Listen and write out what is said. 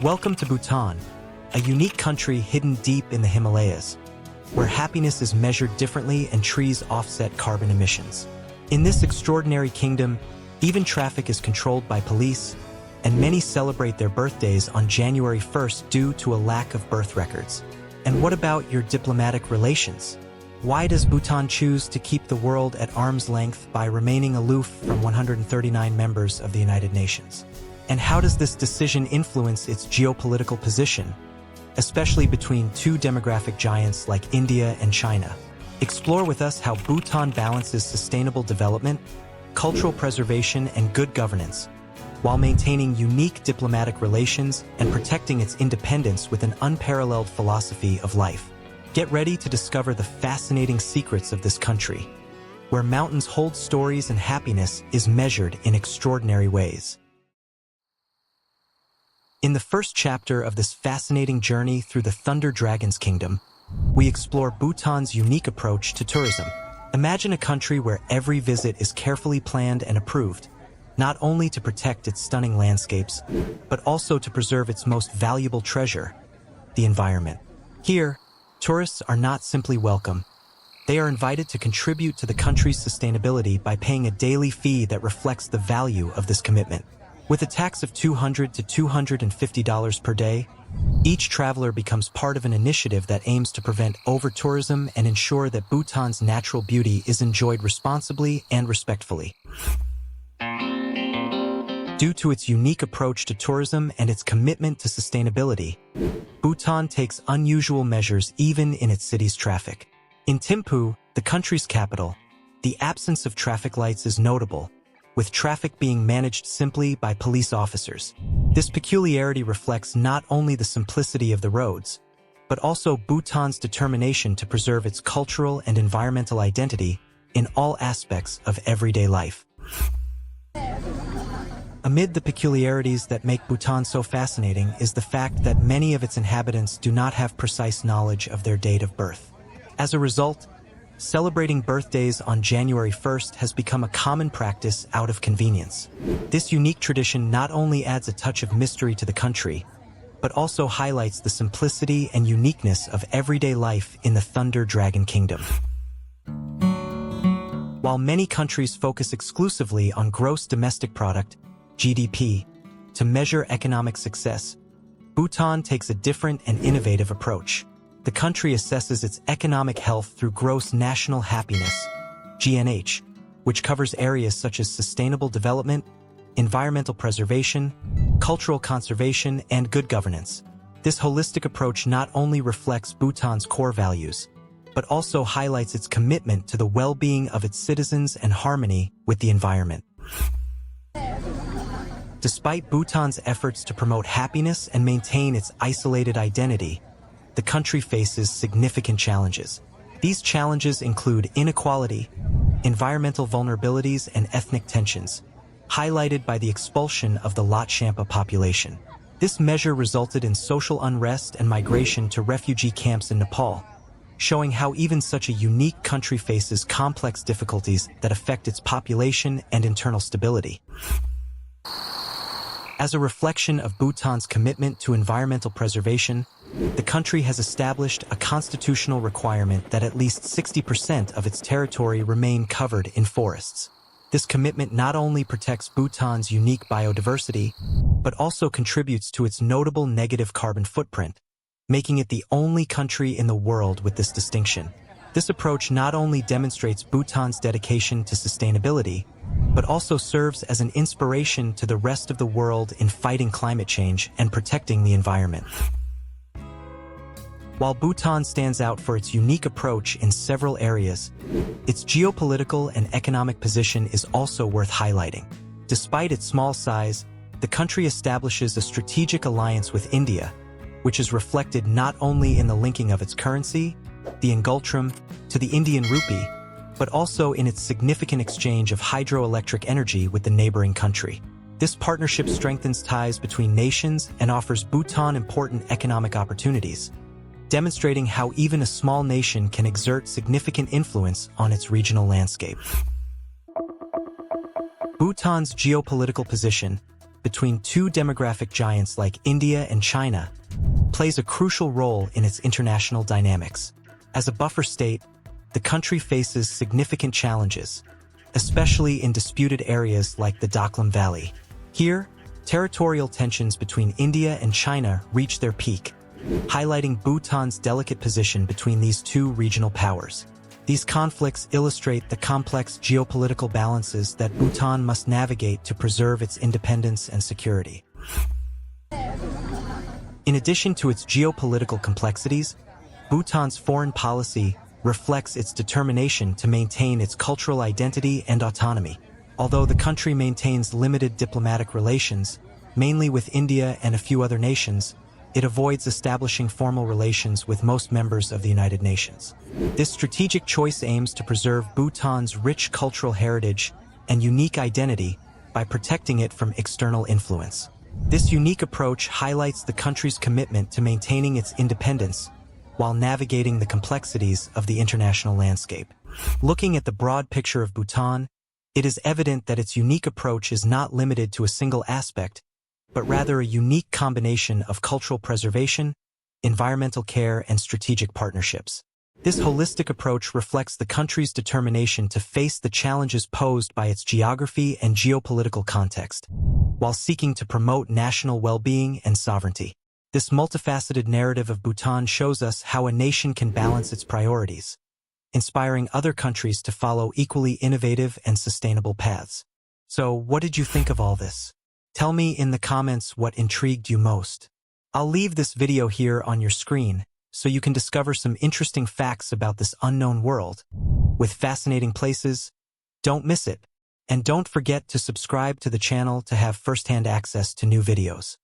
Welcome to Bhutan, a unique country hidden deep in the Himalayas, where happiness is measured differently and trees offset carbon emissions. In this extraordinary kingdom, even traffic is controlled by police, and many celebrate their birthdays on January 1st due to a lack of birth records. And what about your diplomatic relations? Why does Bhutan choose to keep the world at arm's length by remaining aloof from 139 members of the United Nations? And how does this decision influence its geopolitical position, especially between two demographic giants like India and China? Explore with us how Bhutan balances sustainable development, cultural preservation, and good governance, while maintaining unique diplomatic relations and protecting its independence with an unparalleled philosophy of life. Get ready to discover the fascinating secrets of this country, where mountains hold stories and happiness is measured in extraordinary ways. In the first chapter of this fascinating journey through the Thunder Dragon's Kingdom, we explore Bhutan's unique approach to tourism. Imagine a country where every visit is carefully planned and approved, not only to protect its stunning landscapes, but also to preserve its most valuable treasure, the environment. Here, tourists are not simply welcome. They are invited to contribute to the country's sustainability by paying a daily fee that reflects the value of this commitment. With a tax of $200 to $250 per day, each traveler becomes part of an initiative that aims to prevent over-tourism and ensure that Bhutan's natural beauty is enjoyed responsibly and respectfully. Due to its unique approach to tourism and its commitment to sustainability, Bhutan takes unusual measures even in its city's traffic. In Thimphu, the country's capital, the absence of traffic lights is notable, with traffic being managed simply by police officers. This peculiarity reflects not only the simplicity of the roads, but also Bhutan's determination to preserve its cultural and environmental identity in all aspects of everyday life. Amid the peculiarities that make Bhutan so fascinating is the fact that many of its inhabitants do not have precise knowledge of their date of birth. As a result, celebrating birthdays on January 1st has become a common practice out of convenience. This unique tradition not only adds a touch of mystery to the country, but also highlights the simplicity and uniqueness of everyday life in the Thunder Dragon Kingdom. While many countries focus exclusively on gross domestic product, GDP, to measure economic success, Bhutan takes a different and innovative approach. The country assesses its economic health through gross national happiness, GNH, which covers areas such as sustainable development, environmental preservation, cultural conservation, and good governance. This holistic approach not only reflects Bhutan's core values, but also highlights its commitment to the well-being of its citizens and harmony with the environment. Despite Bhutan's efforts to promote happiness and maintain its isolated identity, the country faces significant challenges. These challenges include inequality, environmental vulnerabilities, and ethnic tensions, highlighted by the expulsion of the Lot Shampa population. This measure resulted in social unrest and migration to refugee camps in Nepal, showing how even such a unique country faces complex difficulties that affect its population and internal stability. As a reflection of Bhutan's commitment to environmental preservation, the country has established a constitutional requirement that at least 60% of its territory remain covered in forests. This commitment not only protects Bhutan's unique biodiversity, but also contributes to its notable negative carbon footprint, making it the only country in the world with this distinction. This approach not only demonstrates Bhutan's dedication to sustainability, but also serves as an inspiration to the rest of the world in fighting climate change and protecting the environment. While Bhutan stands out for its unique approach in several areas, its geopolitical and economic position is also worth highlighting. Despite its small size, the country establishes a strategic alliance with India, which is reflected not only in the linking of its currency, the ngultram, to the Indian rupee, but also in its significant exchange of hydroelectric energy with the neighboring country. This partnership strengthens ties between nations and offers Bhutan important economic opportunities, demonstrating how even a small nation can exert significant influence on its regional landscape. Bhutan's geopolitical position, between two demographic giants like India and China, plays a crucial role in its international dynamics. As a buffer state, the country faces significant challenges, especially in disputed areas like the Doklam Valley. Here, territorial tensions between India and China reach their peak, highlighting Bhutan's delicate position between these two regional powers. These conflicts illustrate the complex geopolitical balances that Bhutan must navigate to preserve its independence and security. In addition to its geopolitical complexities, Bhutan's foreign policy reflects its determination to maintain its cultural identity and autonomy. Although the country maintains limited diplomatic relations, mainly with India and a few other nations, it avoids establishing formal relations with most members of the United Nations. This strategic choice aims to preserve Bhutan's rich cultural heritage and unique identity by protecting it from external influence. This unique approach highlights the country's commitment to maintaining its independence while navigating the complexities of the international landscape. Looking at the broad picture of Bhutan, it is evident that its unique approach is not limited to a single aspect, but rather a unique combination of cultural preservation, environmental care, and strategic partnerships. This holistic approach reflects the country's determination to face the challenges posed by its geography and geopolitical context, while seeking to promote national well-being and sovereignty. This multifaceted narrative of Bhutan shows us how a nation can balance its priorities, inspiring other countries to follow equally innovative and sustainable paths. So, what did you think of all this? Tell me in the comments what intrigued you most. I'll leave this video here on your screen so you can discover some interesting facts about this unknown world with fascinating places. Don't miss it. And don't forget to subscribe to the channel to have first-hand access to new videos.